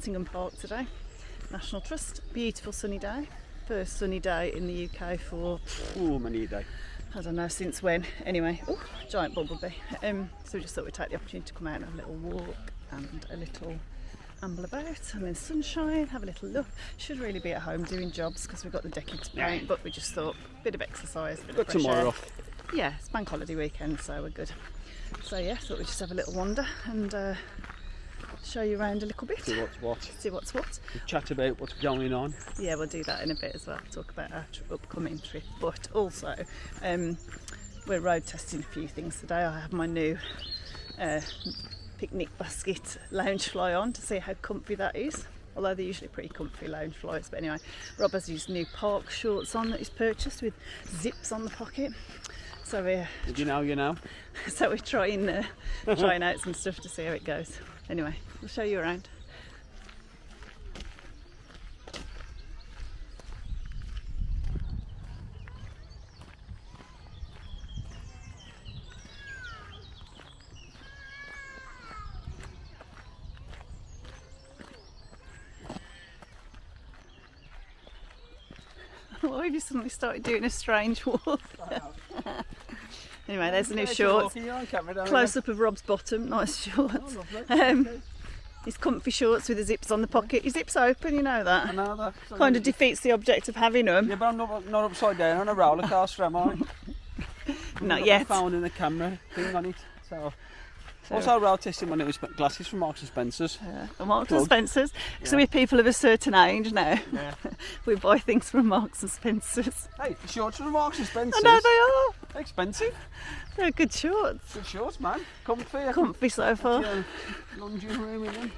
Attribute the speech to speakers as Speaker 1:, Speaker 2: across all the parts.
Speaker 1: Attingham Park today. National Trust, beautiful sunny day. First sunny day in the UK for
Speaker 2: many a day.
Speaker 1: I don't know since when. Anyway, giant bumblebee. So we just thought we'd take the opportunity to come out and have a little walk and a little amble about, and then sunshine, have a little look. Should really be at home doing jobs because we've got the decking to paint, but we just thought a bit of exercise, a bit of fresh
Speaker 2: tomorrow
Speaker 1: air.
Speaker 2: off.
Speaker 1: Yeah, it's bank holiday weekend, so we're good. So yeah, thought we'd just have a little wander and show you around a little bit.
Speaker 2: See what's what.
Speaker 1: See what's what.
Speaker 2: We'll chat about what's going on.
Speaker 1: Yeah, we'll do that in a bit as well. Talk about our upcoming trip, but also we're road testing a few things today. I have my new picnic basket lounge fly on to see how comfy that is. Although they're usually pretty comfy lounge flies, but anyway, Rob has his new park shorts on that he's purchased with zips on the pocket. So we're So we're trying out some stuff to see how it goes. Anyway, we'll show you around. Why have you suddenly started doing a strange walk? Anyway, there's the new shorts. Close up of Rob's bottom, nice shorts. His comfy shorts with the zips on the pocket. Your zips open, you know that.
Speaker 2: I know that.
Speaker 1: Kind of defeats the object of having them.
Speaker 2: Yeah, but I'm not upside down on a roller coaster, am I?
Speaker 1: Not yet.
Speaker 2: Found in the camera thing on it. So. Also, road testing my new glasses from Marks and Spencer's.
Speaker 1: Marks and Spencer's. So we're people of a certain age now.
Speaker 2: Yeah.
Speaker 1: We buy things from Marks and Spencer's.
Speaker 2: Hey, the shorts from Marks and Spencer's.
Speaker 1: I know they are.
Speaker 2: They're expensive.
Speaker 1: They're good shorts.
Speaker 2: Good shorts, man. Comfy.
Speaker 1: Comfy so far.
Speaker 2: Lunging room in them.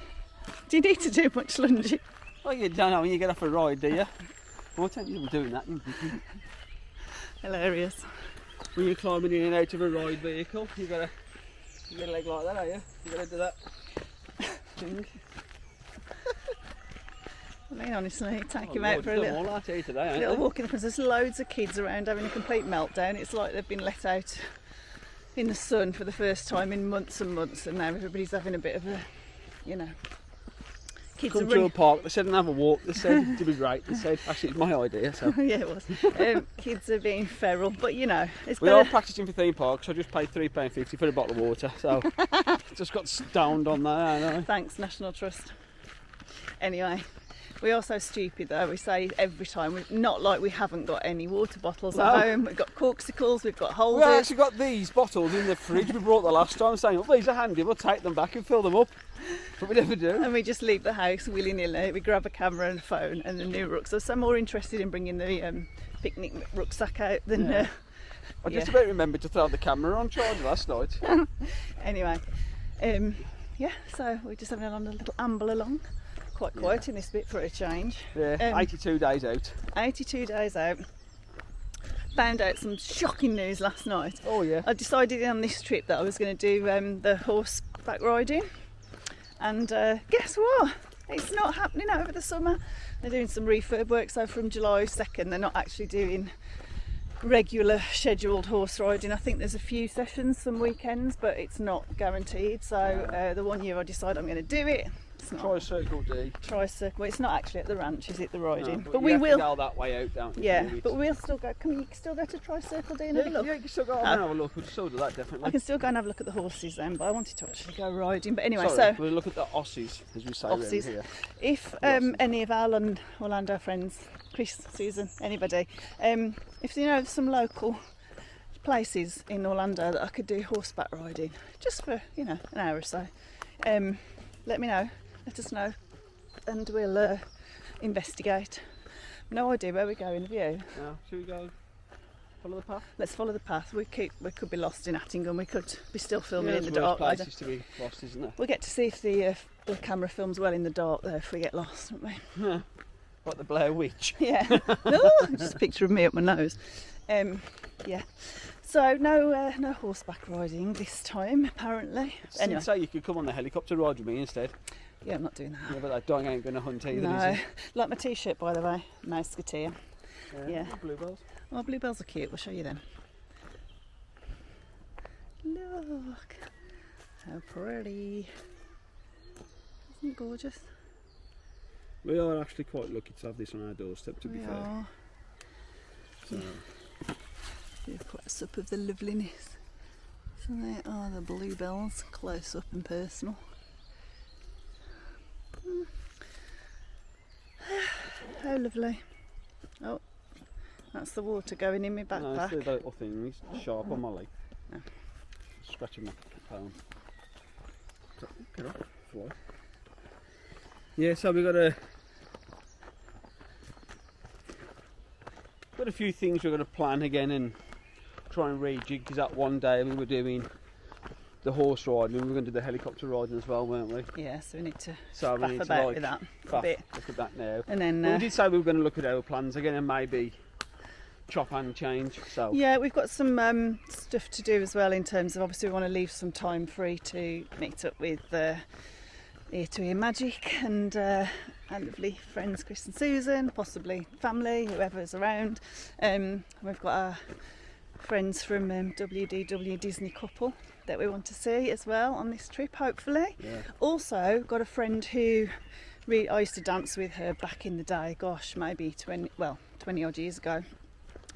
Speaker 1: Do you need to do much lunging?
Speaker 2: Well, you don't know when you get off a ride, do you? What time you doing that?
Speaker 1: Hilarious.
Speaker 2: When you're climbing in and out of a ride vehicle, you got a leg like that, are you? You gotta do that thing.
Speaker 1: I mean, honestly, take him out for a little
Speaker 2: today,
Speaker 1: walk in the There's loads of kids around having a complete meltdown. It's like they've been let out in the sun for the first time in months and months, and now everybody's having a bit of a, kids
Speaker 2: come to a park. They said and have a walk. They said it was right. They said actually it's my idea. So
Speaker 1: yeah, it was. Kids are being feral, but it's
Speaker 2: we
Speaker 1: better.
Speaker 2: are practising for theme parks. I just paid £3.50 for a bottle of water. So just got stoned on that. Haven't I?
Speaker 1: Thanks, National Trust. Anyway. We are so stupid though, we say every time, not like we haven't got any water bottles at home. We've got corksicles, we've got holders.
Speaker 2: We actually got these bottles in the fridge we brought the last time, saying, these are handy, we'll take them back and fill them up. But we never do.
Speaker 1: And we just leave the house willy-nilly. We grab a camera and a phone and a new rucksack. So I'm more interested in bringing the picnic rucksack out than... I
Speaker 2: just about remembered to throw the camera on charge last night.
Speaker 1: Anyway, so we're just having a little amble along. Quite quiet in this bit for a change.
Speaker 2: Yeah, 82 days out.
Speaker 1: 82 days out. Found out some shocking news last night.
Speaker 2: Oh yeah.
Speaker 1: I decided on this trip that I was going to do the horseback riding, and guess what? It's not happening over the summer. They're doing some refurb work, so from July 2nd they're not actually doing regular scheduled horse riding. I think there's a few sessions some weekends, but it's not guaranteed. So the one year I decide I'm going to do it.
Speaker 2: Tri-circle D.
Speaker 1: Tri-circle. Well, it's not actually at the ranch, is it, the riding?
Speaker 2: No,
Speaker 1: but we will
Speaker 2: go that way out, don't you?
Speaker 1: Yeah, but we'll still go. Can you still go to Tri-circle D and have a look?
Speaker 2: Yeah, you can still go and have a look. We'll still do that definitely.
Speaker 1: I can still go and have a look at the horses then, but I wanted to actually go riding. But anyway,
Speaker 2: we'll look at the Aussies, as we say around here.
Speaker 1: If any of our Orlando friends, Chris, Susan, anybody, if you know some local places in Orlando that I could do horseback riding, just for an hour or so, let me know. Let us know, and we'll investigate. No idea where we're going, have you?
Speaker 2: No, should we go follow the path?
Speaker 1: Let's follow the path. We could be lost in Attingham. We could be still filming in the
Speaker 2: dark.
Speaker 1: dark.
Speaker 2: Places to be lost, isn't there?
Speaker 1: We'll get to see if the camera films well in the dark though. If we get lost, won't we?
Speaker 2: Like the Blair Witch.
Speaker 1: Yeah. Just a picture of me up my nose. Yeah. So no horseback riding this time, apparently.
Speaker 2: Anyway, so you could come on the helicopter ride with me instead.
Speaker 1: Yeah, I'm not doing that.
Speaker 2: Yeah, but that dog ain't going to hunt either,
Speaker 1: no.
Speaker 2: is he?
Speaker 1: Like my t-shirt, by the way. Mouseketeer. Yeah.
Speaker 2: Bluebells.
Speaker 1: Oh, bluebells are cute. We'll show you them. Look. How pretty. Isn't it gorgeous?
Speaker 2: We are actually quite lucky to have this on our doorstep, to be
Speaker 1: We
Speaker 2: fair.
Speaker 1: are.
Speaker 2: So,
Speaker 1: Give a close up of the loveliness. So there are the bluebells, close up and personal. How lovely. Oh, that's the water going in my
Speaker 2: no, it's
Speaker 1: backpack.
Speaker 2: the little thing. It's sharp on my leg.
Speaker 1: No.
Speaker 2: Scratching my palm. Get off, fly. Yeah, so we've got a few things we're going to plan again and try and rejig, because that one day we were doing the horse riding and we were going to do the helicopter riding as well, weren't we?
Speaker 1: Yeah, so we need to
Speaker 2: So we
Speaker 1: faff
Speaker 2: need
Speaker 1: about
Speaker 2: to
Speaker 1: with that a
Speaker 2: faff,
Speaker 1: bit.
Speaker 2: look at that now.
Speaker 1: And then
Speaker 2: But we did say we were going to look at our plans again and maybe chop and change. So
Speaker 1: yeah, we've got some stuff to do as well, in terms of, obviously we want to leave some time free to meet up with Ear to Ear Magic and our lovely friends Chris and Susan, possibly family, whoever's around. We've got our friends from WDW Disney couple that we want to see as well on this trip, hopefully.
Speaker 2: yeah.
Speaker 1: Also got a friend who I used to dance with her back in the day, gosh, maybe 20 odd years ago.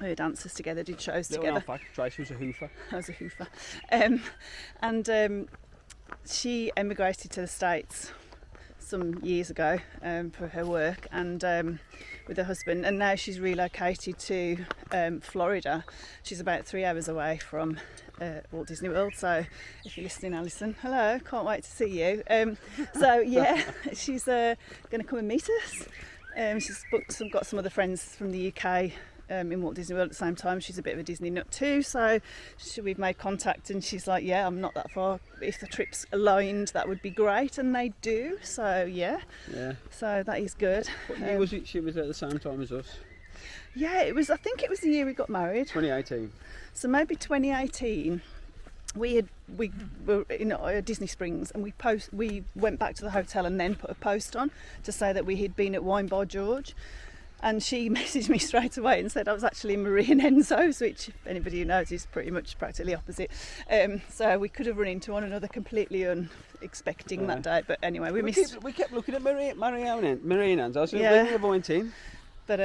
Speaker 1: We were dancers together, did shows
Speaker 2: Little
Speaker 1: together.
Speaker 2: known fact, Trace was a hoofer.
Speaker 1: I was a hoofer. She emigrated to the States some years ago for her work, and with her husband, and now she's relocated to Florida. She's about 3 hours away from Walt Disney World, so if you're listening, Alison, hello, can't wait to see you. So yeah, she's going to come and meet us. She's got some other friends from the UK in Walt Disney World at the same time. She's a bit of a Disney nut too, so we've made contact, and she's like, yeah, I'm not that far, if the trip's aligned that would be great, and they do, so yeah, so that is good.
Speaker 2: What year was it she was at the same time as us?
Speaker 1: Yeah, I think it was the year we got married,
Speaker 2: 2018.
Speaker 1: so maybe 2018. We were in Disney Springs, and we went back to the hotel and then put a post on to say that we had been at Wine Bar George. And she messaged me straight away and said I was actually in Marie and Enzo's, which, if anybody who knows, is pretty much practically opposite. So we could have run into one another completely unexpecting that day. But anyway, we
Speaker 2: kept looking at Marie and Enzo's. So
Speaker 1: Yeah.
Speaker 2: we never went in.
Speaker 1: But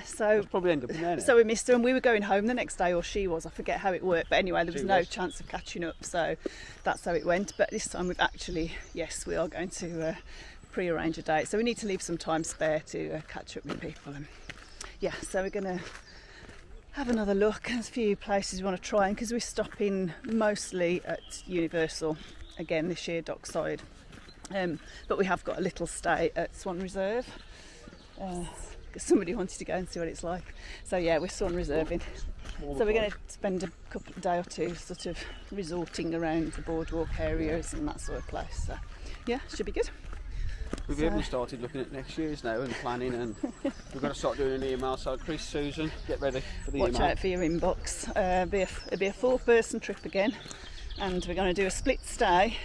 Speaker 2: So we'll probably end up in there now.
Speaker 1: so we missed her, and we were going home the next day, or she was. I forget how it worked, but anyway, there was
Speaker 2: She
Speaker 1: no
Speaker 2: was.
Speaker 1: chance of catching up. So that's how it went. But this time we've actually, yes, we are going to pre-arrange a date. So we need to leave some time spare to catch up with people. And yeah, so we're going to have another look. There's a few places we want to try, because we're stopping mostly at Universal again this year, Dockside. But we have got a little stay at Swan Reserve. Because somebody wanted to go and see what it's like. So yeah, we're Swan Reserving. So we're going to spend a day or two sort of resorting around the boardwalk areas and that sort of place. So yeah, should be good.
Speaker 2: We've even started looking at next year's now and planning, and we've got to start doing an email. So Chris, Susan, get ready for the
Speaker 1: Watch
Speaker 2: email.
Speaker 1: out for your inbox. It'll be a 4-person trip again, and we're going to do a split stay,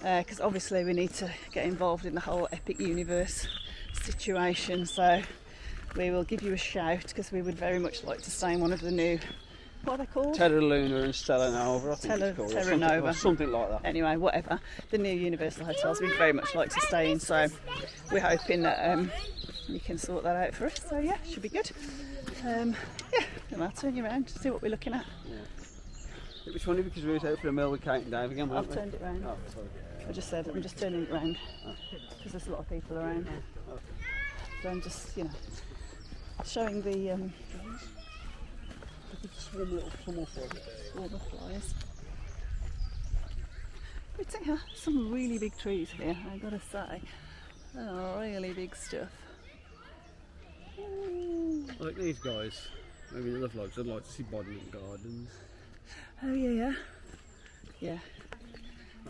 Speaker 1: because obviously we need to get involved in the whole Epic Universe situation. So we will give you a shout, because we would very much like to stay in one of the new, what are they called?
Speaker 2: Terra Luna and Stella Nova, I think it's called.
Speaker 1: Terra
Speaker 2: Something-
Speaker 1: Nova.
Speaker 2: or something like that.
Speaker 1: Anyway, whatever, the new Universal hotels we'd very much like to stay in, so we're hoping that you can sort that out for us. So yeah, should be good. Yeah, then I'll turn you around to see what we're looking at.
Speaker 2: Yeah. It was funny because we were out for a meal with Kate and Dave again, weren't
Speaker 1: I've
Speaker 2: we?
Speaker 1: turned it round.
Speaker 2: Oh, sorry.
Speaker 1: I just said I'm just turning it round because there's a lot of people around. So I'm just, showing the
Speaker 2: Swarm of
Speaker 1: flies. It's some really big trees here, I've got to say. Oh, really big stuff.
Speaker 2: I think these guys, maybe the other vlogs, I'd like to see Bodleian Gardens.
Speaker 1: Oh yeah.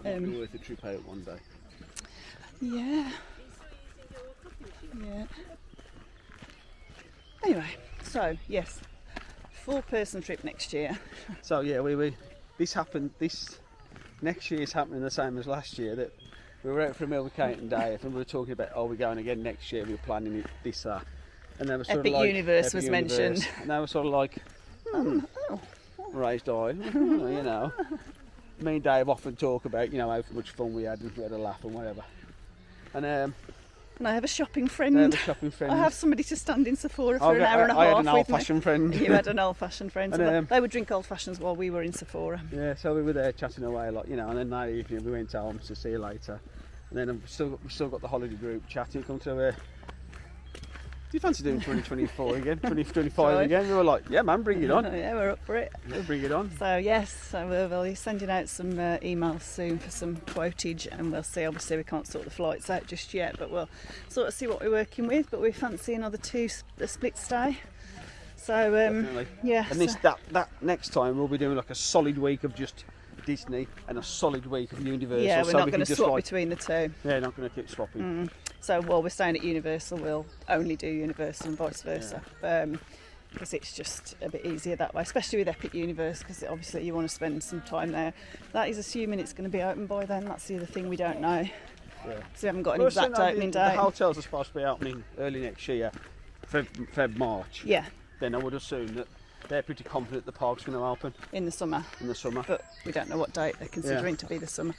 Speaker 2: That might be worth a trip out one day.
Speaker 1: Yeah. Anyway, so yes, 4-person trip next year.
Speaker 2: So yeah, this next year's happening the same as last year, that we were out for a meal with Kate and Dave and we were talking about, we're going again next year, we were planning it, this, that. And they were sort
Speaker 1: Epic
Speaker 2: of like,
Speaker 1: Universe
Speaker 2: Epic
Speaker 1: was
Speaker 2: Universe.
Speaker 1: mentioned.
Speaker 2: And they were sort of like, raised eye, Me and Dave often talk about, how much fun we had and we had a laugh and whatever. And
Speaker 1: And I have a shopping friend.
Speaker 2: They're the shopping friends.
Speaker 1: I have somebody to stand in Sephora for an hour and a half with me.
Speaker 2: I had an old-fashioned friend.
Speaker 1: You had an old-fashioned friend. So
Speaker 2: And,
Speaker 1: they would drink old-fashions while we were in Sephora.
Speaker 2: Yeah, so we were there chatting away a lot, you know, and then that evening we went home to see you later. And then we've still got the holiday group chatting, come to do you fancy doing 2024 again, 2025 again? We were like, yeah man, bring it on.
Speaker 1: Yeah, we're up for it.
Speaker 2: Yeah, bring it on.
Speaker 1: So yes, so we'll be sending out some emails soon for some quotage, and we'll see. Obviously we can't sort the flights out just yet, but we'll sort of see what we're working with. But we fancy another a split stay. So
Speaker 2: Definitely.
Speaker 1: yeah.
Speaker 2: And that next time we'll be doing like a solid week of just Disney and a solid week of Universal.
Speaker 1: Yeah, we're
Speaker 2: so
Speaker 1: not
Speaker 2: we
Speaker 1: going
Speaker 2: can
Speaker 1: to
Speaker 2: just
Speaker 1: swap between the two.
Speaker 2: Yeah, not going to keep swapping.
Speaker 1: So while we're staying at Universal, we'll only do Universal and vice versa. Because it's just a bit easier that way, especially with Epic Universe, because obviously you want to spend some time there. That is assuming it's going to be open by then. That's the other thing we don't know.
Speaker 2: Yeah.
Speaker 1: So we haven't got an exact opening date.
Speaker 2: The hotels are supposed to be opening early next year, Feb March.
Speaker 1: Yeah.
Speaker 2: Then I would assume that they're pretty confident the park's going to open
Speaker 1: in the summer.
Speaker 2: In the summer.
Speaker 1: But we don't know what date they're considering to be the summer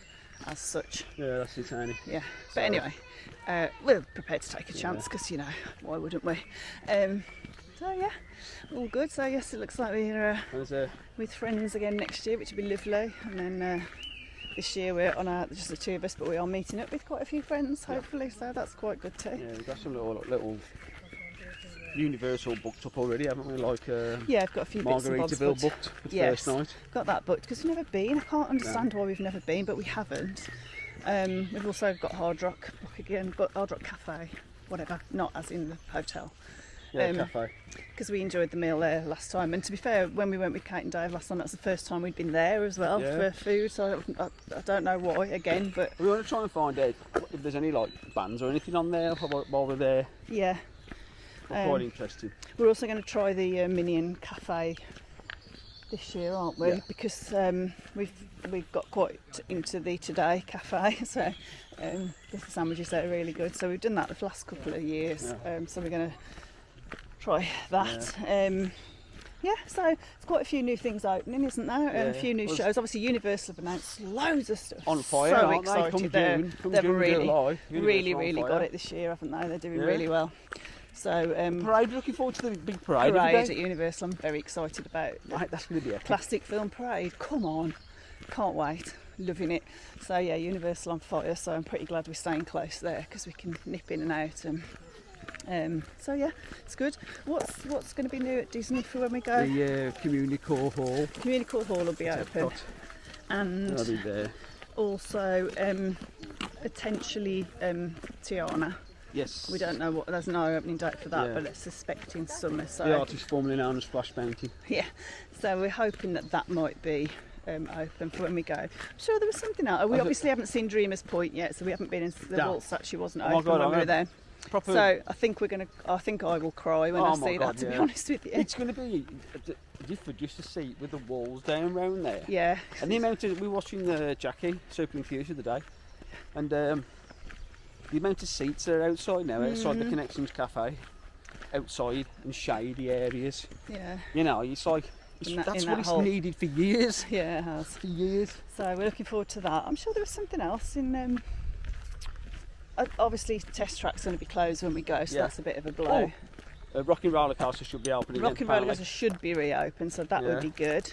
Speaker 1: as such.
Speaker 2: Yeah, that's it, Tony.
Speaker 1: Yeah. But anyway, we're prepared to take a chance because, you know, why wouldn't we? So yeah, all good. So yes, it looks like we're with friends again next year, which will be lovely. And then this year we're on just the two of us, but we are meeting up with quite a few friends, hopefully. So that's quite good too.
Speaker 2: Yeah, we've got some little Universal booked up already, haven't we? Like
Speaker 1: yeah, I've got a few bits and bobs
Speaker 2: Margaritaville booked for the first night.
Speaker 1: Got that booked because we've never been. I can't understand why we've never been, but we haven't. We've also got Hard Rock book again, got Hard Rock Cafe, whatever, not as in the hotel.
Speaker 2: Yeah, cafe.
Speaker 1: Because we enjoyed the meal there last time, and to be fair, when we went with Kate and Dave last time, that's the first time we'd been there as well for food. So I don't know why again, but
Speaker 2: we want to try and find out if there's any like bands or anything on there while we're there.
Speaker 1: Yeah.
Speaker 2: Quite interesting.
Speaker 1: We're also going to try the Minion Cafe this year, aren't we?
Speaker 2: Yeah.
Speaker 1: Because we've got quite into the Today Cafe, so the sandwiches there are really good. So we've done that the last couple of years. So we're going to try that. So it's quite a few new things opening, isn't there? And a few new shows. Obviously, Universal have announced loads of stuff.
Speaker 2: On fire,
Speaker 1: so
Speaker 2: aren't
Speaker 1: excited.
Speaker 2: They've
Speaker 1: really got it this year, haven't they? They're doing really well. So
Speaker 2: parade, looking forward to the big parade
Speaker 1: at Universal. I'm very excited about.
Speaker 2: Right, that's going to be a
Speaker 1: classic film parade. Come on, can't wait. Loving it. So yeah, Universal on fire. So I'm pretty glad we're staying close there because we can nip in and out. And so yeah, it's good. What's going to be new at Disney for when we go?
Speaker 2: The Community Core Hall.
Speaker 1: Community Core Hall will be open, and
Speaker 2: I'll be there.
Speaker 1: Also potentially Tiana.
Speaker 2: Yes.
Speaker 1: We don't know there's no opening date for that, but it's suspecting summer. So
Speaker 2: the artist formerly known as Splash Mountain.
Speaker 1: Yeah. So we're hoping that might be open for when we go. I'm sure there was something else. We obviously haven't seen Dreamer's Point yet, so we haven't been in the waltz statue wasn't open when we were there. So I think I will cry when I see that, to be honest with you.
Speaker 2: It's going to be different just to see with the walls down around there.
Speaker 1: Yeah.
Speaker 2: And the amount of, we were watching Jackie, Super Infused the other day, and the amount of seats that are outside now, outside the Connections Cafe, outside in shady areas.
Speaker 1: Yeah.
Speaker 2: You know, it's like, that's what it's needed for years.
Speaker 1: Yeah, it has.
Speaker 2: For years.
Speaker 1: So we're looking forward to that. I'm sure there was something else in... obviously, Test Track's going to be closed when we go, so that's a bit of a blow.
Speaker 2: Rocking Roller Coaster should be open again.
Speaker 1: Rocking Roller Coaster should be reopened, so that would be good.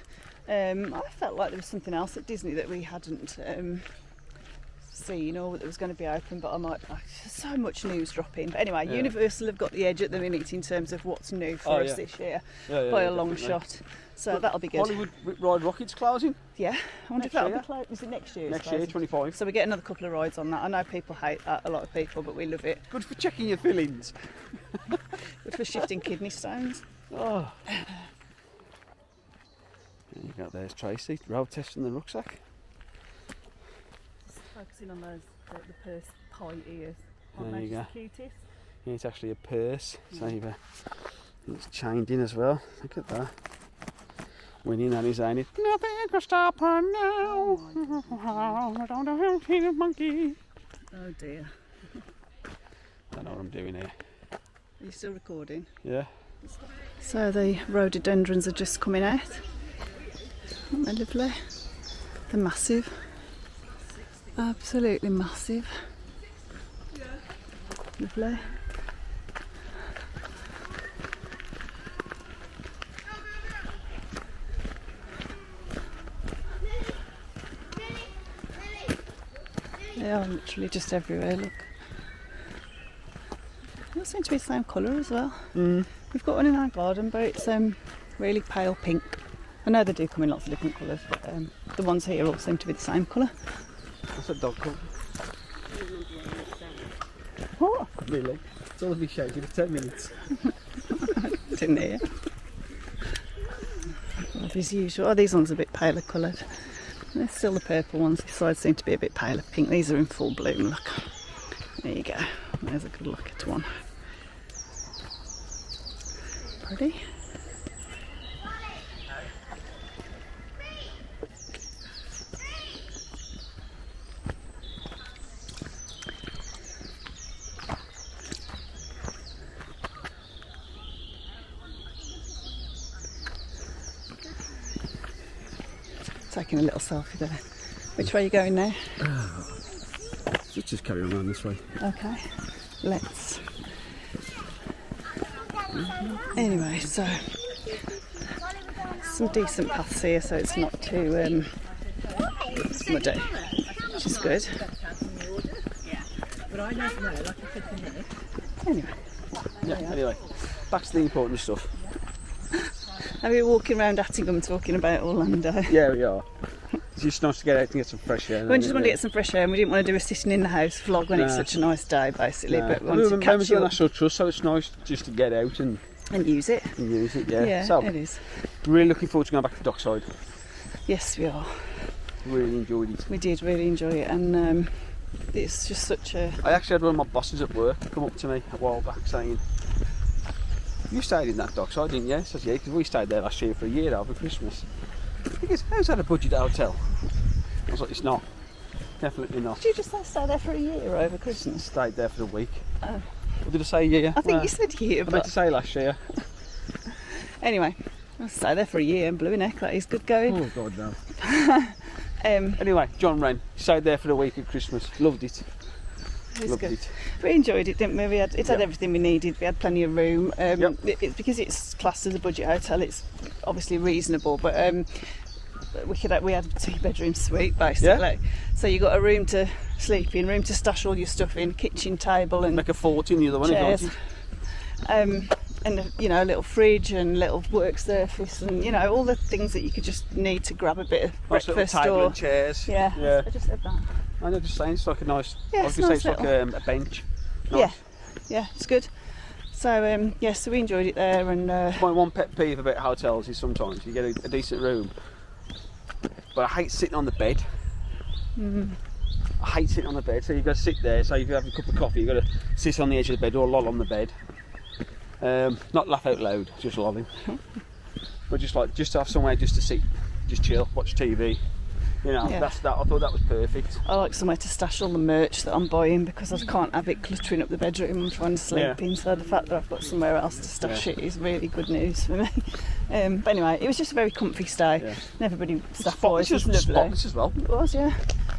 Speaker 1: I felt like there was something else at Disney that we hadn't seen or that was going to be open, but so much news dropping. But anyway, Universal have got the edge at the minute in terms of what's new for us this year by a long shot. So that'll be good.
Speaker 2: Hollywood Ride Rocket's closing.
Speaker 1: Yeah, I wonder if that'll be closed. Is it next year?
Speaker 2: Next year, 25.
Speaker 1: So we get another couple of rides on that. I know people hate that, a lot of people, but we love it.
Speaker 2: Good for checking your fillings.
Speaker 1: Good for shifting kidney stones.
Speaker 2: Oh. There you go, there's Tracy, road testing the rucksack.
Speaker 1: Focusing on those, the purse pie ears.
Speaker 2: There you go.
Speaker 1: Cutest.
Speaker 2: Yeah, it's actually a purse. So it's chained in as well. Look at that. Winning on his own. Nothing can stop her now. I don't know how to a monkey.
Speaker 1: Oh dear.
Speaker 2: I don't know what I'm doing here.
Speaker 1: Are you still recording?
Speaker 2: Yeah.
Speaker 1: So the rhododendrons are just coming out. Aren't they lovely? They're massive. Absolutely massive. Lovely. They are literally just everywhere, look. They all seem to be the same colour as well.
Speaker 2: Mm.
Speaker 1: We've got one in our garden, but it's really pale pink. I know they do come in lots of different colours, but the ones here all seem to be the same colour.
Speaker 2: What's that dog called?
Speaker 1: What?
Speaker 2: Really? It's all of you shouting for 10 minutes.
Speaker 1: Didn't hear. As usual. Oh, these ones are a bit paler coloured. They're still the purple ones. These sides seem to be a bit paler pink. These are in full bloom, look. There you go. There's a good look at one. Pretty. Taking a little selfie there. Which way are you going now?
Speaker 2: Let's just carry on around this way.
Speaker 1: Okay, let's. Anyway, so some decent paths here, so it's not too muddy, which is good. Anyway.
Speaker 2: Yeah, anyway, back to the important stuff.
Speaker 1: Are we walking around Attingham talking about Orlando?
Speaker 2: Yeah, we are. It's just nice to get out and get some fresh air.
Speaker 1: We just wanted to get some fresh air, and we didn't want to do a sitting in the house vlog when it's such a nice day, basically.
Speaker 2: Nah.
Speaker 1: But we wanted to catch you up
Speaker 2: National Trust, so it's nice just to get out and
Speaker 1: use it.
Speaker 2: use it. Yeah.
Speaker 1: Yeah,
Speaker 2: So
Speaker 1: it is.
Speaker 2: really looking forward to going back to Dockside.
Speaker 1: Yes, we are.
Speaker 2: Really enjoyed it.
Speaker 1: We did really enjoy it, and it's just such a.
Speaker 2: I actually had one of my bosses at work come up to me a while back saying, "You stayed in that Dockside, didn't you?" I said, "Yeah, because we stayed there last year for a year over Christmas." He goes, "How's that a budget hotel?" I was like, "It's not. Definitely not."
Speaker 1: Did you just say stay there for a year over Christmas?
Speaker 2: Stayed there for the week.
Speaker 1: Oh.
Speaker 2: Or did I say year?
Speaker 1: I think you said year,
Speaker 2: I meant
Speaker 1: but
Speaker 2: to say last year.
Speaker 1: anyway, I'll stay there for a year in Blue Neck. That is good going.
Speaker 2: Oh God, no. Anyway, John Wren stayed there for the week at Christmas. Loved it.
Speaker 1: It was
Speaker 2: Loved
Speaker 1: good.
Speaker 2: it.
Speaker 1: We enjoyed it, didn't we? It had
Speaker 2: Yep.
Speaker 1: everything we needed. We had plenty of room.
Speaker 2: Yep.
Speaker 1: It's because it's classed as a budget hotel. It's obviously reasonable, but we had a 2-bedroom suite basically.
Speaker 2: Yeah.
Speaker 1: So you got a room to sleep in, room to stash all your stuff in, kitchen table and
Speaker 2: Make a fort in the other one.
Speaker 1: chairs.
Speaker 2: If you wanted.
Speaker 1: And a little fridge and little work surface and all the things that you could just need to grab a bit of
Speaker 2: Nice little
Speaker 1: breakfast
Speaker 2: table
Speaker 1: or
Speaker 2: and chairs.
Speaker 1: yeah.
Speaker 2: Yeah.
Speaker 1: I just said that.
Speaker 2: I know, just saying, it's like a nice.
Speaker 1: Yeah,
Speaker 2: I was
Speaker 1: it's
Speaker 2: going to say
Speaker 1: nice
Speaker 2: it's like a bench. Nice.
Speaker 1: Yeah, it's good. So so we enjoyed it there, and
Speaker 2: My one pet peeve about hotels is sometimes you get a decent room, but I hate sitting on the bed. I hate sitting on the bed. So you've got to sit there. So if you have a cup of coffee, you've got to sit on the edge of the bed or loll on the bed. Not laugh out loud, just lolling. But just to have somewhere just to sit, just chill, watch TV.
Speaker 1: Yeah.
Speaker 2: That's that. I thought that was perfect.
Speaker 1: I like somewhere to stash all the merch that I'm buying because I can't have it cluttering up the bedroom I'm trying to sleep in. So the fact that I've got somewhere else to stash it is really good news for me. But anyway, it was just a very comfy stay.
Speaker 2: Yeah.
Speaker 1: And everybody staff
Speaker 2: Spotless,
Speaker 1: was lovely.
Speaker 2: spotless as well.
Speaker 1: It was, yeah.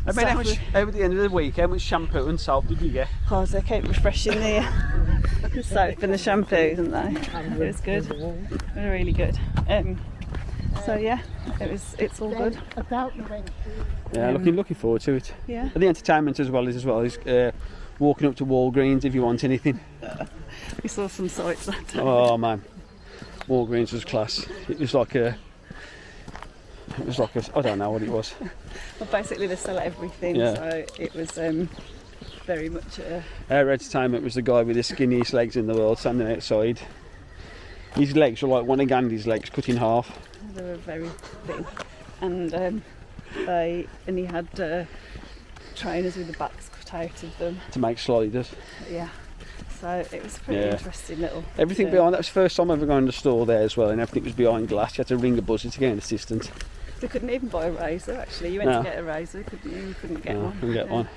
Speaker 2: I mean, over the end of the week, how much shampoo and soap did you get?
Speaker 1: Oh, they kept refreshing the soap and the shampoo, didn't they? It was good. It was really good. So yeah, it's all good.
Speaker 2: Yeah, looking forward to it.
Speaker 1: Yeah.
Speaker 2: And the entertainment as well is walking up to Walgreens if you want anything.
Speaker 1: We saw some sights that day.
Speaker 2: Oh man, Walgreens was class. It was like a I don't know what it was.
Speaker 1: Well, basically they sell everything,
Speaker 2: Yeah.
Speaker 1: so it was very much
Speaker 2: Our entertainment was the guy with the skinniest legs in the world standing outside. His legs were like one of Gandhi's legs cut in half.
Speaker 1: they were very thin, and he had trainers with the backs cut out of them.
Speaker 2: To make sliders.
Speaker 1: Yeah, so it was a pretty interesting little.
Speaker 2: Everything behind. That was the first time I ever gone to the store there as well, and everything was behind glass. You had to ring a buzzer to get an assistant.
Speaker 1: We couldn't even buy a razor. Actually, you went to get a razor, you couldn't get one.
Speaker 2: Couldn't get one.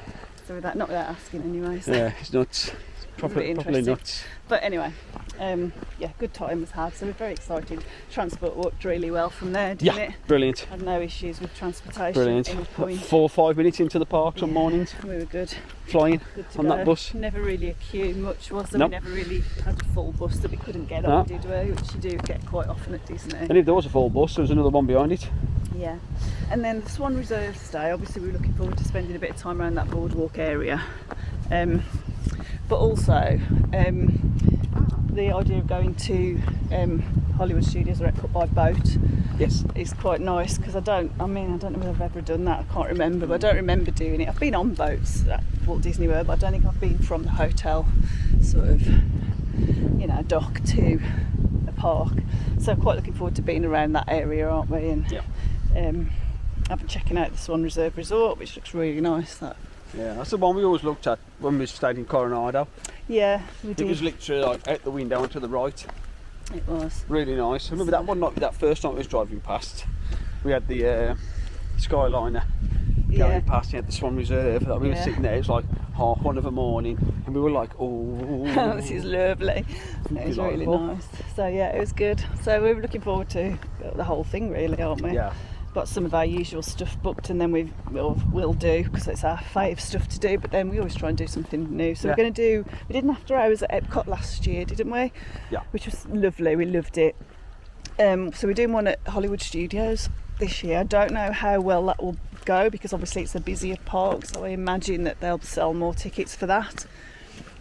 Speaker 1: So not without asking anyway. So.
Speaker 2: Yeah, it's nuts. Properly
Speaker 1: interesting.
Speaker 2: nuts.
Speaker 1: But anyway, Yeah, good time was had, so we're very excited. Transport worked really well from there, didn't it?
Speaker 2: Brilliant.
Speaker 1: Had no issues with transportation.
Speaker 2: Brilliant.
Speaker 1: Any point.
Speaker 2: 4 or 5 minutes into the park some mornings,
Speaker 1: We were good.
Speaker 2: flying
Speaker 1: To
Speaker 2: on
Speaker 1: go.
Speaker 2: that bus.
Speaker 1: Never really a queue much, was there?
Speaker 2: Nope.
Speaker 1: We never really had a full bus that we couldn't get
Speaker 2: No.
Speaker 1: on, did we? Which you do get quite often at Disney.
Speaker 2: And if there was a full bus, there was another one behind it.
Speaker 1: Yeah. And then the Swan Reserve stay, obviously we were looking forward to spending a bit of time around that boardwalk area. But also the idea of going to Hollywood Studios or Epcot by boat
Speaker 2: Yes.
Speaker 1: is quite nice, because I don't know whether I've ever done that. I can't remember, but I don't remember doing it. I've been on boats at Walt Disney World, but I don't think I've been from the hotel sort of, dock to a park. So I'm quite looking forward to being around that area, aren't we? And I've been checking out the Swan Reserve Resort, which looks really nice.
Speaker 2: Yeah, that's the one we always looked at when we stayed in Coronado.
Speaker 1: Yeah, we did.
Speaker 2: It was literally like out the window and to the right.
Speaker 1: It was.
Speaker 2: Really nice. I remember that one night, that first night we was driving past, we had the Skyliner going past, you had the Swan Reserve. Like, we were sitting there, it was like 1:30 in the morning, and we were like, oh.
Speaker 1: This is lovely. It was really nice. So yeah, it was good. So we were looking forward to the whole thing, really, aren't we?
Speaker 2: Yeah.
Speaker 1: Got some of our usual stuff booked, and then we'll do, because it's our fave stuff to do, but then we always try and do something new. So we're going to do, we did an after hours at Epcot last year, didn't we?
Speaker 2: Yeah.
Speaker 1: Which was lovely, we loved it. So we're doing one at Hollywood Studios this year. I don't know how well that will go, because obviously it's a busier park, so I imagine that they'll sell more tickets for that.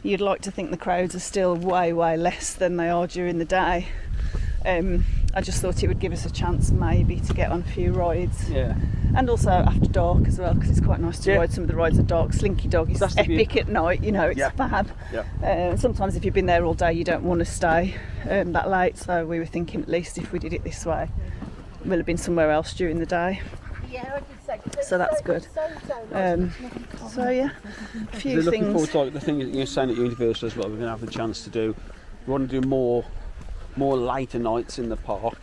Speaker 1: You'd like to think the crowds are still way less than they are during the day. I just thought it would give us a chance maybe to get on a few rides.
Speaker 2: Yeah.
Speaker 1: And also after dark as well, because it's quite nice to ride some of the rides at dark. Slinky Dog is epic at night, it's fab.
Speaker 2: Yeah.
Speaker 1: Sometimes if you've been there all day, you don't want to stay that late, so we were thinking at least if we did it this way, we'll have been somewhere else during the day. So that's good. So yeah, a few
Speaker 2: Looking
Speaker 1: things.
Speaker 2: forward to, like, the thing that you're saying at Universal as well, we're going to have the chance to do, we want to do more later nights in the park.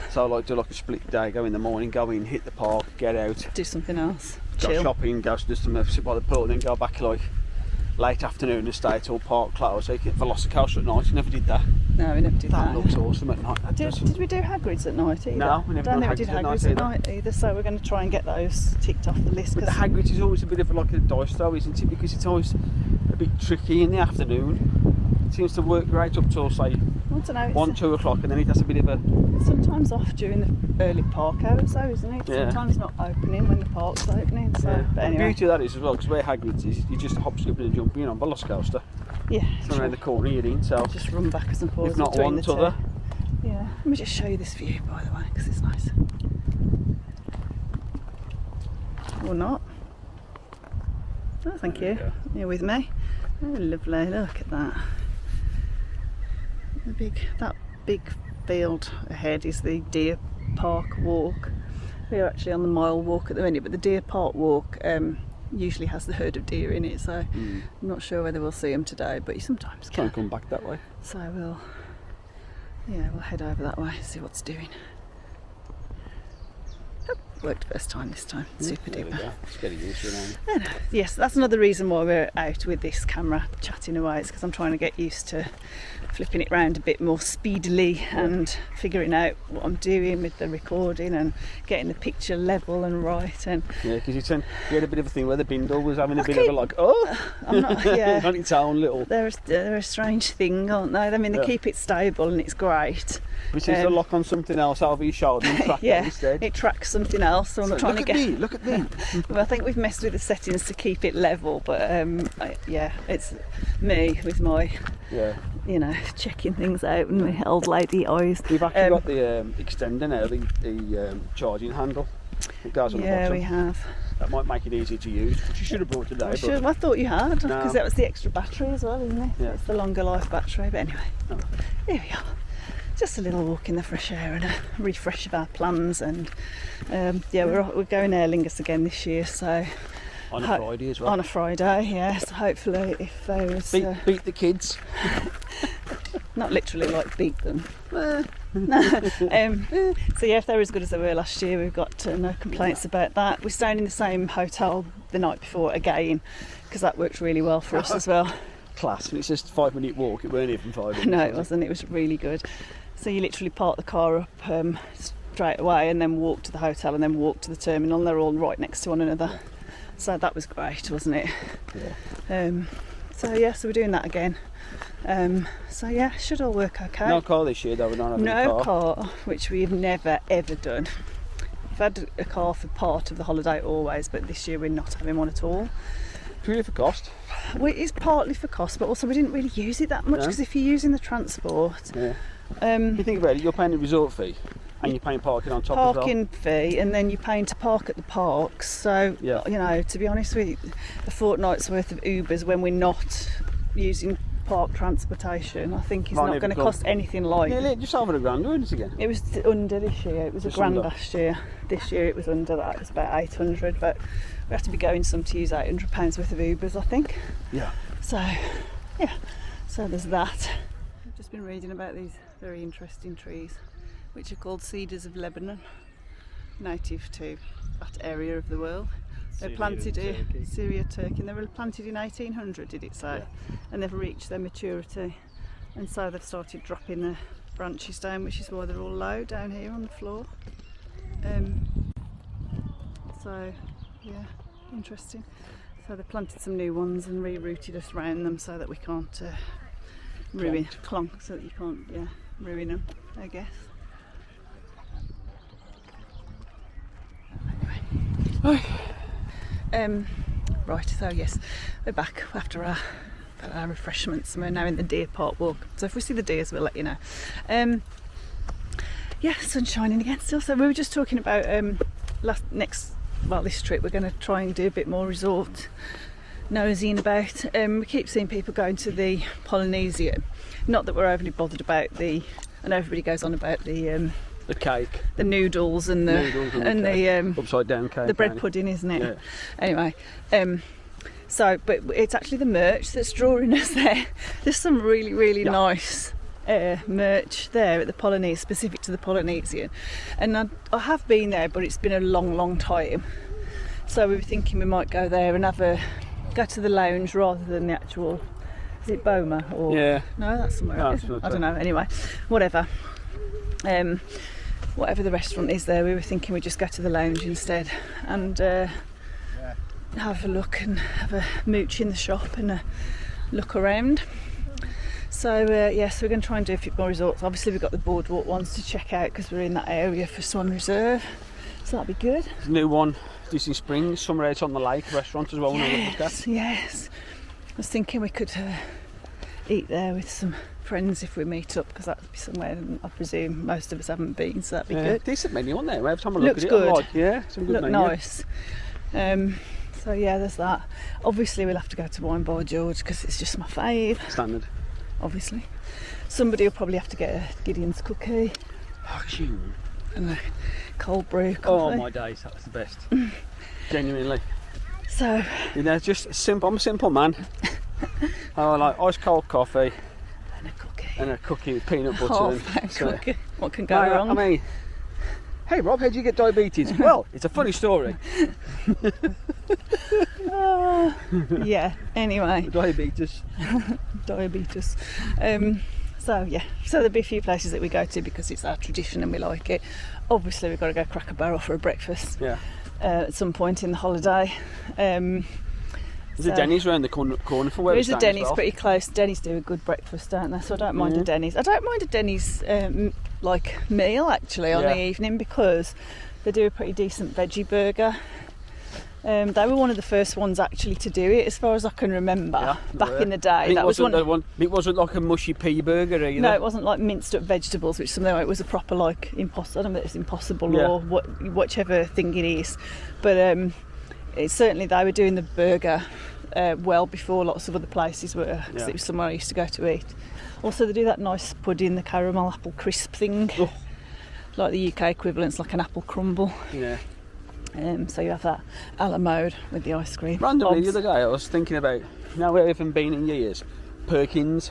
Speaker 2: So like do like a split day, go in the morning, go in, hit the park, get out,
Speaker 1: Do something else.
Speaker 2: go
Speaker 1: Chill.
Speaker 2: shopping, go to some sit by the pool, and then go back like late afternoon and stay till park close. So you get Velocicoaster at night. You never did that.
Speaker 1: No, we never did that.
Speaker 2: That looks awesome at night. That does.
Speaker 1: Did we do Hagrid's at night either?
Speaker 2: No, we never
Speaker 1: I don't
Speaker 2: done
Speaker 1: think we did
Speaker 2: Hagrid's
Speaker 1: Hagrid's
Speaker 2: at
Speaker 1: at
Speaker 2: night
Speaker 1: night either. So we're going to try and get those ticked off the list.
Speaker 2: But the Hagrid's is always a bit of like a dice throw, isn't it? Because it's always a bit tricky in the afternoon. It seems to work great up till say
Speaker 1: I don't know.
Speaker 2: 1, 2 o'clock, and then it has a bit of a.
Speaker 1: Sometimes off during the early park hours, though, isn't it?
Speaker 2: Yeah.
Speaker 1: Sometimes not opening when the park's opening. So, but
Speaker 2: The
Speaker 1: anyway,
Speaker 2: beauty of that is as well, because where Hagrid's is, you just hop, skip, and jump in on Velocicoaster.
Speaker 1: yeah,
Speaker 2: From around the corner you're in, so
Speaker 1: just run backwards and forwards
Speaker 2: if not
Speaker 1: between
Speaker 2: one
Speaker 1: the
Speaker 2: to
Speaker 1: two.
Speaker 2: other.
Speaker 1: Yeah, let me just show you this view, by the way, because it's nice. Or not. Oh, thank you. You're with me. Oh, lovely. Look at that. That big field ahead is the Deer Park Walk. We're actually on the mile walk at the minute, but the Deer Park Walk usually has the herd of deer in it, so I'm not sure whether we'll see them today, but you sometimes
Speaker 2: Try
Speaker 1: can.
Speaker 2: and come back that way.
Speaker 1: So we'll head over that way, see what's doing. Oh, worked first time this time, super
Speaker 2: There we
Speaker 1: duper.
Speaker 2: go. It's getting used to it now.
Speaker 1: Yes, that's another reason why we're out with this camera chatting away. It's because I'm trying to get used to flipping it round a bit more speedily and figuring out what I'm doing with the recording and getting the picture level and right. And
Speaker 2: Yeah, because you had a bit of a thing where the Bindle was having a bit of a like,
Speaker 1: I'm not, yeah.
Speaker 2: on its own little.
Speaker 1: They're a strange thing, aren't they? I mean, they keep it stable and it's great.
Speaker 2: Which is to lock on something else over your shoulder and track
Speaker 1: Yeah,
Speaker 2: it instead.
Speaker 1: it tracks something else. So I'm trying to get.
Speaker 2: Look at me.
Speaker 1: Well, I think we've messed with the settings to keep it level, but it's me with my, checking things out and my old lady eyes.
Speaker 2: We've actually got the extender now, the charging handle. It goes on the bottom.
Speaker 1: Yeah, we have.
Speaker 2: That might make it easier to use, which you should have brought today.
Speaker 1: I thought you had, because
Speaker 2: No.
Speaker 1: that was the extra battery as well, isn't it?
Speaker 2: Yeah.
Speaker 1: It's the longer life battery, but anyway,
Speaker 2: Oh.
Speaker 1: Here we are. Just a little walk in the fresh air and a refresh of our plans, and we're going Aer Lingus again this year, so
Speaker 2: On a Friday as well.
Speaker 1: on a Friday, yeah. So hopefully, if there was
Speaker 2: beat the kids.
Speaker 1: not literally like beat them. So yeah, if they're as good as they were last year, we've got no complaints about that. We're staying in the same hotel the night before again, because that worked really well for us as well.
Speaker 2: class. And it's just a 5-minute walk. It weren't even 5 minutes.
Speaker 1: No, it wasn't. It was really good. So you literally park the car up straight away and then walk to the hotel and then walk to the terminal, and they're all right next to one another.
Speaker 2: Yeah.
Speaker 1: So that was great, wasn't it?
Speaker 2: Yeah.
Speaker 1: So we're doing that again. So yeah, should all work okay.
Speaker 2: No car this year though, we're not having a
Speaker 1: No
Speaker 2: car.
Speaker 1: car, which we've never ever done. We've had a car for part of the holiday always, but this year we're not having one at all.
Speaker 2: Purely for cost.
Speaker 1: Well, it is partly for cost, but also we didn't really use it that much, because if you're using the transport,
Speaker 2: Yeah. You think about it, you're paying a resort fee and you're paying parking on top as well.
Speaker 1: parking fee, and then you're paying to park at the parks. So
Speaker 2: Yeah.
Speaker 1: you know, to be honest with you, a fortnight's worth of Ubers when we're not using park transportation, I think is
Speaker 2: Might
Speaker 1: not
Speaker 2: even
Speaker 1: going to
Speaker 2: come-
Speaker 1: cost anything like.
Speaker 2: Yeah, just over £1,000, wasn't it again?
Speaker 1: It was under this year. It was
Speaker 2: Just
Speaker 1: a grand
Speaker 2: under.
Speaker 1: last year. This year it was under that. It was about 800, but we have to be going some to use £800 worth of Ubers, I think.
Speaker 2: Yeah.
Speaker 1: So yeah, so there's that. I've just been reading about these very interesting trees, which are called cedars of Lebanon, native to that area of the world. They're planted in Syria, Turkey, and they were planted in 1800, did it say?
Speaker 2: Yeah.
Speaker 1: And they've reached their maturity, and so they've started dropping the branches down, which is why they're all low down here on the floor. So yeah, interesting. So they planted some new ones and rerouted us around them so that we can't ruin clonk, so that you can't ruin them, I guess. Right, so yes, we're back after our refreshments, and we're now in the deer park walk. So if we see the deers, we'll let you know. Yeah, sun's shining again still. So we were just talking about this trip we're going to try and do a bit more resort nosing about. We keep seeing people going to the Polynesian. Not that we're overly bothered about I know everybody goes on about the
Speaker 2: cake,
Speaker 1: the noodles and the
Speaker 2: upside down cake,
Speaker 1: the bread pudding, isn't it?
Speaker 2: Yeah.
Speaker 1: Anyway, but it's actually the merch that's drawing us there. There's some really nice merch there at the Polynesian, specific to the Polynesian, and I have been there, but it's been a long time. So we were thinking we might go there and go to the lounge rather than the actual. Is it Boma or?
Speaker 2: Yeah.
Speaker 1: No, that's somewhere
Speaker 2: No,
Speaker 1: else.
Speaker 2: it's
Speaker 1: I don't know. Anyway, whatever. Whatever the restaurant is there, we were thinking we'd just go to the lounge instead and have a look and have a mooch in the shop and a look around. So so we're going to try and do a few more resorts. Obviously we've got the boardwalk ones to check out because we're in that area for Swan Reserve, so that'll be good.
Speaker 2: There's a new one, Disney Springs, somewhere out on the lake restaurant as well.
Speaker 1: Yes. I was thinking we could eat there with some friends if we meet up, because that would be somewhere I presume most of us haven't been, so that'd be good.
Speaker 2: Decent menu on there. Every time I look
Speaker 1: Looks
Speaker 2: at it,
Speaker 1: good.
Speaker 2: I'm like, some good
Speaker 1: Look
Speaker 2: menu.
Speaker 1: nice. So yeah, there's that. Obviously we'll have to go to Wine Bar George because it's just my fave.
Speaker 2: Standard.
Speaker 1: Obviously. Somebody will probably have to get a Gideon's cookie and a cold brew coffee.
Speaker 2: Oh my days, that was the best. Genuinely.
Speaker 1: So
Speaker 2: just simple. I'm a simple man. I like ice cold coffee and a cookie with peanut butter.
Speaker 1: Half-pound cookie. What can go wrong?
Speaker 2: I mean, hey Rob, how did you get diabetes? Well, it's a funny story.
Speaker 1: Yeah, anyway.
Speaker 2: Diabetes.
Speaker 1: So there'll be a few places that we go to because it's our tradition and we like it. Obviously we've got to go Cracker Barrel for a breakfast at some point in the holiday.
Speaker 2: There's a Denny's round the corner from where
Speaker 1: there is a Denny's
Speaker 2: well.
Speaker 1: pretty close. Denny's do a good breakfast, don't they? So I don't mind a Denny's. I don't mind a Denny's meal actually on the evening because they do a pretty decent veggie burger. They were one of the first ones actually to do it, as far as I can remember, back in the day.
Speaker 2: It wasn't like a mushy pea burger either.
Speaker 1: No, it wasn't like minced up vegetables, which something like it was a proper impossible. I don't know if it's impossible or whichever thing it is, but it's certainly they were doing the burger well before lots of other places were, because it was somewhere I used to go to eat. Also, they do that nice pudding, the caramel apple crisp thing, like the UK equivalent's like an apple crumble.
Speaker 2: Yeah.
Speaker 1: So you have that a la mode with the ice cream.
Speaker 2: Randomly the other day I was thinking about, we haven't been in years, Perkins,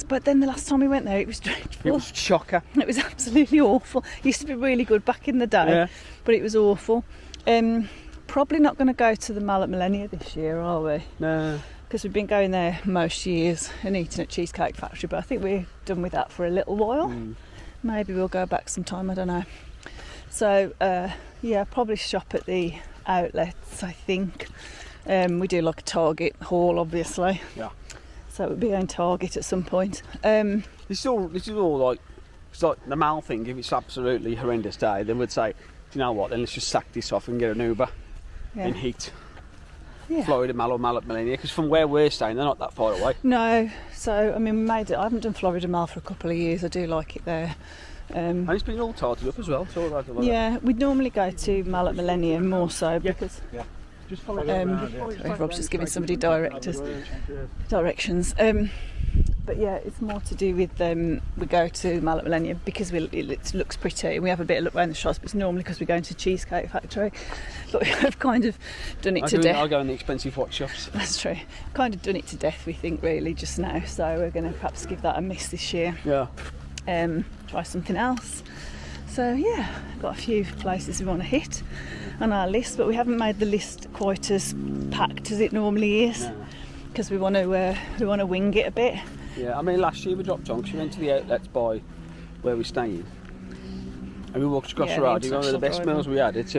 Speaker 1: but then the last time we went there it was dreadful.
Speaker 2: It was shocker.
Speaker 1: It was absolutely awful. It used to be really good back in the day, but it was awful. Probably not going to go to the Mall at Millennia this year, are we?
Speaker 2: No.
Speaker 1: because we've been going there most years and eating at Cheesecake Factory, but I think we're done with that for a little while. Maybe we'll go back sometime, I don't know. So yeah, probably shop at the outlets, I think. We do like a Target haul, obviously.
Speaker 2: Yeah.
Speaker 1: So we'll be going Target at some point.
Speaker 2: This is all like, it's like the Mal thing. If it's absolutely horrendous day, they would say, do you know what? Then let's just sack this off and get an Uber in heat.
Speaker 1: Yeah.
Speaker 2: Florida Mal or Mal at Millennia, because from where we're staying, they're not that far away.
Speaker 1: No, so I mean, we made it. I haven't done Florida Mal for a couple of years. I do like it there.
Speaker 2: And it's been all tarted up as well. So
Speaker 1: yeah, we'd normally go to Mal at Millennium more so because.
Speaker 2: Yeah. Just follow
Speaker 1: Rob's just giving somebody directions. But yeah, it's more to do with we go to Mal at Millennium because it looks pretty. We have a bit of look around the shops, but it's normally because we're going to Cheesecake Factory. But we've kind of done it to death.
Speaker 2: I'll go in the expensive watch shops.
Speaker 1: That's true. Kind of done it to death, we think, really, just now. So we're going to perhaps give that a miss this year.
Speaker 2: Yeah.
Speaker 1: Try something else. So yeah, got a few places we want to hit on our list, but we haven't made the list quite as packed as it normally is because we want to wing it a bit.
Speaker 2: Yeah, I mean, last year we dropped on because we went to the outlets by where we're staying, and we walked across the road. You remember the best meals we had at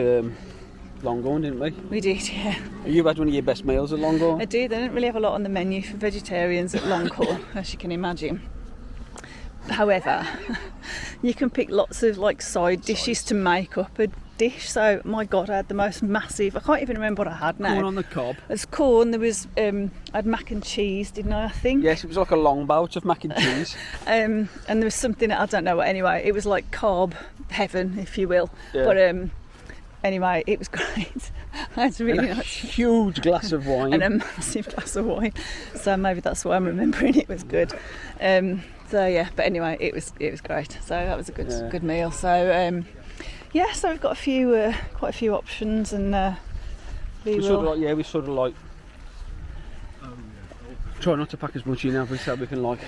Speaker 2: Longhorn, didn't we?
Speaker 1: We did, yeah.
Speaker 2: You had one of your best meals at Longhorn?
Speaker 1: I did. They didn't really have a lot on the menu for vegetarians at Longhorn, as you can imagine. However, you can pick lots of like side dishes to make up a dish. So my God, I had the most massive. I can't even remember what I had now.
Speaker 2: Corn on the cob.
Speaker 1: There's corn. There was I had mac and cheese, didn't I think?
Speaker 2: Yes, it was like a long bout of mac and cheese.
Speaker 1: And there was something I don't know what. Anyway, it was like carb heaven, if you will.
Speaker 2: Yeah.
Speaker 1: But anyway, it was great. It's really nice.
Speaker 2: Huge glass of wine.
Speaker 1: And a massive glass of wine. So maybe that's why I'm remembering it was good. So yeah, but anyway, it was great. So that was a good meal. So yeah, so we've got quite a few options, and we sort of like
Speaker 2: try not to pack as much in as we so we can like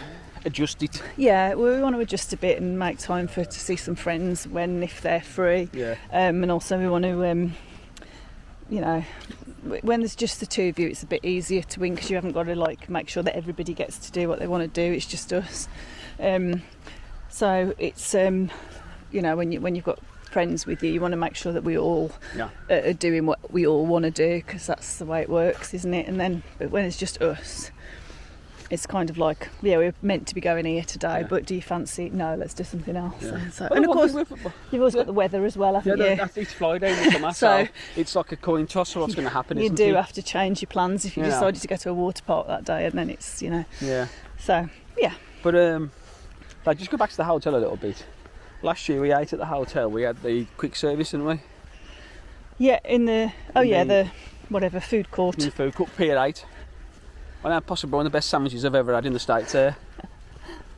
Speaker 2: adjust it.
Speaker 1: Yeah, we want to adjust a bit and make time to see some friends if they're free.
Speaker 2: Yeah.
Speaker 1: And also we want to when there's just the two of you, it's a bit easier to win because you haven't got to like make sure that everybody gets to do what they want to do. It's just us. So it's when you've got friends with you, you want to make sure that we all are doing what we all want to do, because that's the way it works, isn't it? But when it's just us, it's kind of like, we're meant to be going here today, but do you fancy? No, let's do something else.
Speaker 2: Yeah.
Speaker 1: And of course, you've always got the weather as well, haven't you?
Speaker 2: It's Friday in the summer, so it's like a coin toss of what's going to happen.
Speaker 1: You do have to change your plans if you decided to go to a water park that day, and then it's
Speaker 2: Yeah.
Speaker 1: So yeah.
Speaker 2: But just go back to the hotel a little bit. Last year we ate at the hotel. We had the quick service, didn't we?
Speaker 1: Yeah, the whatever food court.
Speaker 2: The food court, Pier 8. I know, possibly one of the best sandwiches I've ever had in the States there.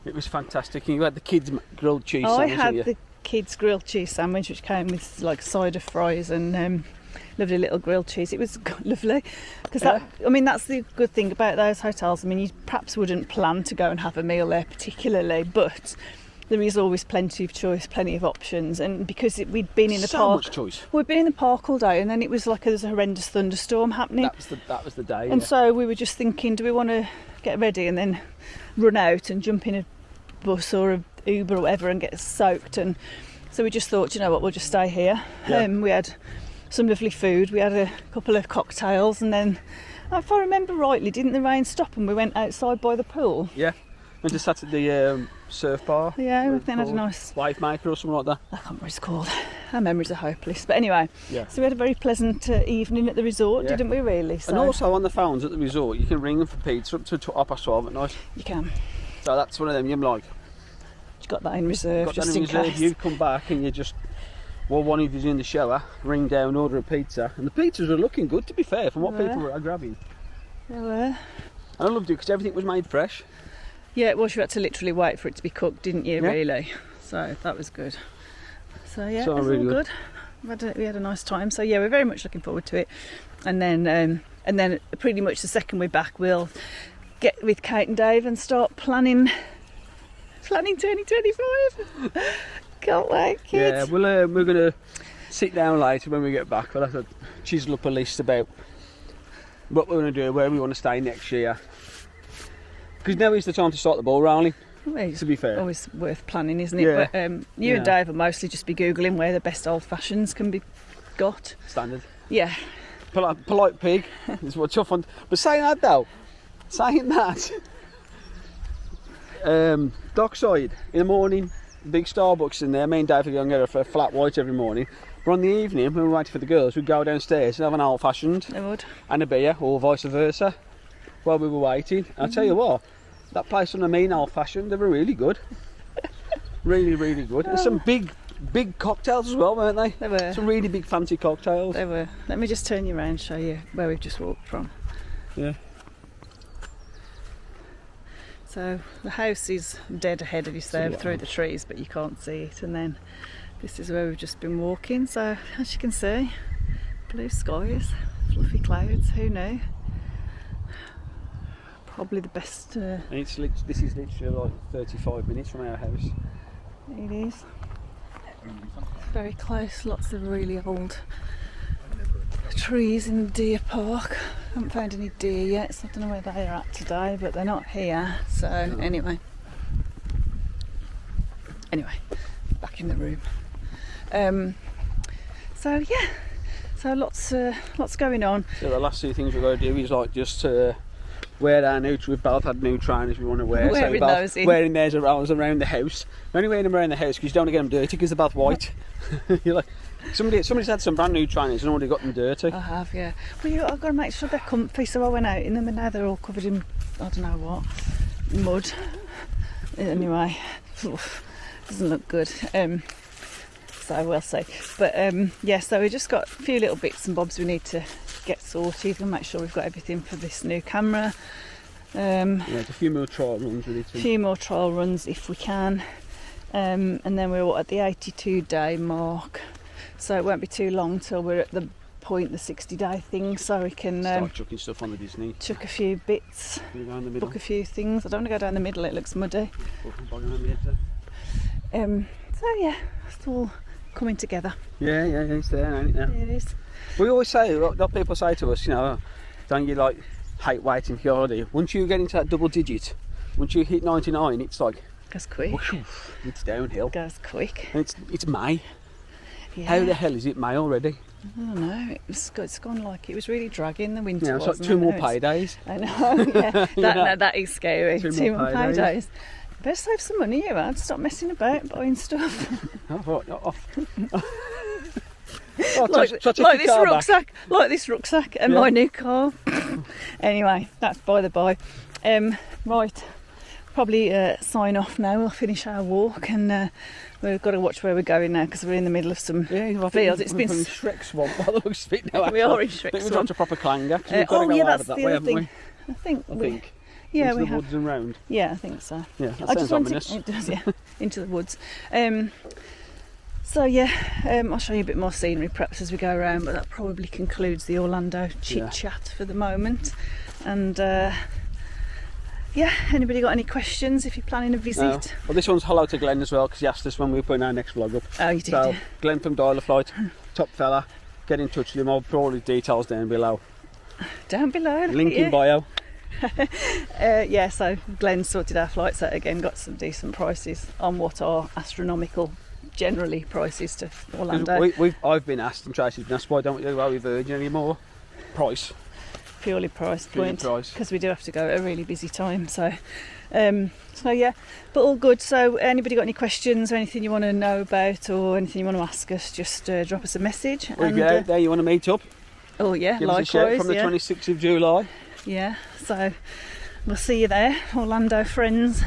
Speaker 2: It was fantastic. And you had the kids' grilled cheese sandwich.
Speaker 1: I had the kids' grilled cheese sandwich, which came with like cider fries and lovely little grilled cheese. It was lovely because that's the good thing about those hotels. I mean, you perhaps wouldn't plan to go and have a meal there particularly, but there is always plenty of choice, plenty of options. And because we'd been in the park,
Speaker 2: much choice.
Speaker 1: We'd been in the park all day, and then it was like there was a horrendous thunderstorm happening.
Speaker 2: That was the day.
Speaker 1: And so we were just thinking, do we want to get ready and then run out and jump in a bus or a Uber or whatever and get soaked? And so we just thought, you know what, we'll just stay here.
Speaker 2: Yeah.
Speaker 1: We had some lovely food. We had a couple of cocktails, and then, if I remember rightly, didn't the rain stop and we went outside by the pool?
Speaker 2: Yeah. We just sat at the surf bar.
Speaker 1: Yeah, we then had a nice
Speaker 2: wave maker or something like that.
Speaker 1: I can't remember what it's called. Our memories are hopeless. But anyway, so we had a very pleasant evening at the resort, didn't we, really? So,
Speaker 2: and also on the phones at the resort, you can ring them for pizza up to 12:30 at night.
Speaker 1: You can.
Speaker 2: So that's one of them, you're like...
Speaker 1: You've got that in reserve, just in
Speaker 2: reserve.
Speaker 1: case.
Speaker 2: You come back and you just... Well, one of you's in the shower, ring down, order a pizza. And the pizzas were looking good, to be fair, from what people were grabbing.
Speaker 1: They were.
Speaker 2: And I loved it because everything was made fresh.
Speaker 1: Yeah, well, you had to literally wait for it to be cooked, didn't you, really? So that was good. So yeah, it was really all good. We had a nice time. So yeah, we're very much looking forward to it. And then pretty much the second we're back, we'll get with Kate and Dave and start planning 2025. Can't wait, kids.
Speaker 2: Yeah, we're going to sit down later when we get back. We'll have to chisel up a list about what we're going to do, where we want to stay next year. Because now is the time to start the ball rolling,
Speaker 1: Well,
Speaker 2: to be fair.
Speaker 1: always worth planning, isn't it?
Speaker 2: Yeah.
Speaker 1: But you and Dave will mostly just be Googling where the best old fashions can be got.
Speaker 2: Standard.
Speaker 1: Yeah.
Speaker 2: Polite pig. It's what tough one. But saying that though, dockside in the morning, big Starbucks in there. Me and Dave are going to get a flat white every morning. But on the evening, when we're waiting for the girls, we'd go downstairs and have an old fashioned
Speaker 1: They would.
Speaker 2: and a beer, or vice versa, while we were waiting. I'll tell you what, that place on the main old fashioned, they were really good. Really, really good. There's some big cocktails as well, weren't they?
Speaker 1: They were.
Speaker 2: Some really big fancy cocktails.
Speaker 1: They were. Let me just turn you around and show you where we've just walked from.
Speaker 2: Yeah.
Speaker 1: So the house is dead ahead of you there through the trees, but you can't see it. And then this is where we've just been walking. So as you can see, blue skies, fluffy clouds. Who knew? Probably the best.
Speaker 2: And this is literally like 35 minutes from our house.
Speaker 1: It is. Very close. Lots of really old trees in the deer park. Haven't found any deer yet, so I don't know where they are at today, but they're not here. So anyway, back in the room. So yeah, so lots going on.
Speaker 2: So the last two things we've got to do is like just wear our new. We've both had new trainers we want to wear.
Speaker 1: Wearing those in.
Speaker 2: Wearing theirs around the house. We're only wearing them around the house because you don't want to get them dirty because they're both white. You're like, somebody's had some brand new trainers and already got them dirty.
Speaker 1: I have, yeah. Well, I've got to make sure they're comfy, so I went out in them and now they're all covered in, I don't know what, mud. Anyway, doesn't look good. So we'll see. But yeah, so we just got a few little bits and bobs we need to get sorted and make sure we've got everything for this new camera.
Speaker 2: Yeah, a few more trial runs with it.
Speaker 1: A few more trial runs if we can. And then we're at the 82-day mark. So it won't be too long till we're at the point, the 60-day thing, so we can
Speaker 2: start chucking stuff on the Disney.
Speaker 1: Chuck a few bits, book a few things. I don't want to go down the middle, it looks muddy. So yeah, it's all coming together.
Speaker 2: Yeah, it's there, ain't it?
Speaker 1: It is.
Speaker 2: We always say, what people say to us, you know, don't you like hate waiting for your holiday? Once you get into that double digit, once you hit 99, it's like
Speaker 1: Goes quick.
Speaker 2: Whoosh, it's downhill.
Speaker 1: Goes quick.
Speaker 2: And it's May.
Speaker 1: Yeah.
Speaker 2: How the hell is it May already?
Speaker 1: I don't know. It's gone like it was really dragging the winter.
Speaker 2: Yeah, it's like
Speaker 1: wasn't
Speaker 2: two
Speaker 1: it?
Speaker 2: more paydays.
Speaker 1: I know. Yeah, that is scary.
Speaker 2: Two more
Speaker 1: paydays. Better save some money, you man. Stop messing about buying stuff. Like this rucksack and my new car. Anyway, that's by the by. Right, probably sign off now. We'll finish our walk and we've got to watch where we're going now because we're in the middle of some fields. It's been
Speaker 2: Shrek swamp by the looks of it now.
Speaker 1: We are in Shrek
Speaker 2: swamp. We've got a proper clanger.
Speaker 1: That's the other thing. I think. Yeah,
Speaker 2: into
Speaker 1: we
Speaker 2: the
Speaker 1: have.
Speaker 2: woods and round.
Speaker 1: Yeah, I think so.
Speaker 2: Yeah, that sounds ominous.
Speaker 1: It does, yeah. Into the woods. So yeah, I'll show you a bit more scenery perhaps as we go around, but that probably concludes the Orlando chit chat for the moment. And yeah, anybody got any questions if you're planning a visit?
Speaker 2: No. Well, this one's hello to Glenn as well because he asked us when we were putting our next vlog up.
Speaker 1: Oh, you did.
Speaker 2: So Glenn from Dial a Flight, top fella. Get in touch with him. I'll put all his details down below.
Speaker 1: Down below.
Speaker 2: Link in bio.
Speaker 1: Yeah, so Glenn sorted our flights out again, got some decent prices on what are astronomical generally prices to Orlando.
Speaker 2: I've been asked and Tracy's been asked why don't we go with Virgin anymore? Price.
Speaker 1: Purely price point,
Speaker 2: price.
Speaker 1: because we do have to go at a really busy time. So yeah, but all good. So anybody got any questions or anything you want to know about or anything you want to ask us, just drop us a message.
Speaker 2: Or if you're out there, you want to meet up?
Speaker 1: Oh yeah,
Speaker 2: give
Speaker 1: likewise.
Speaker 2: us a shout from the 26th of July.
Speaker 1: Yeah, so we'll see you there, Orlando friends.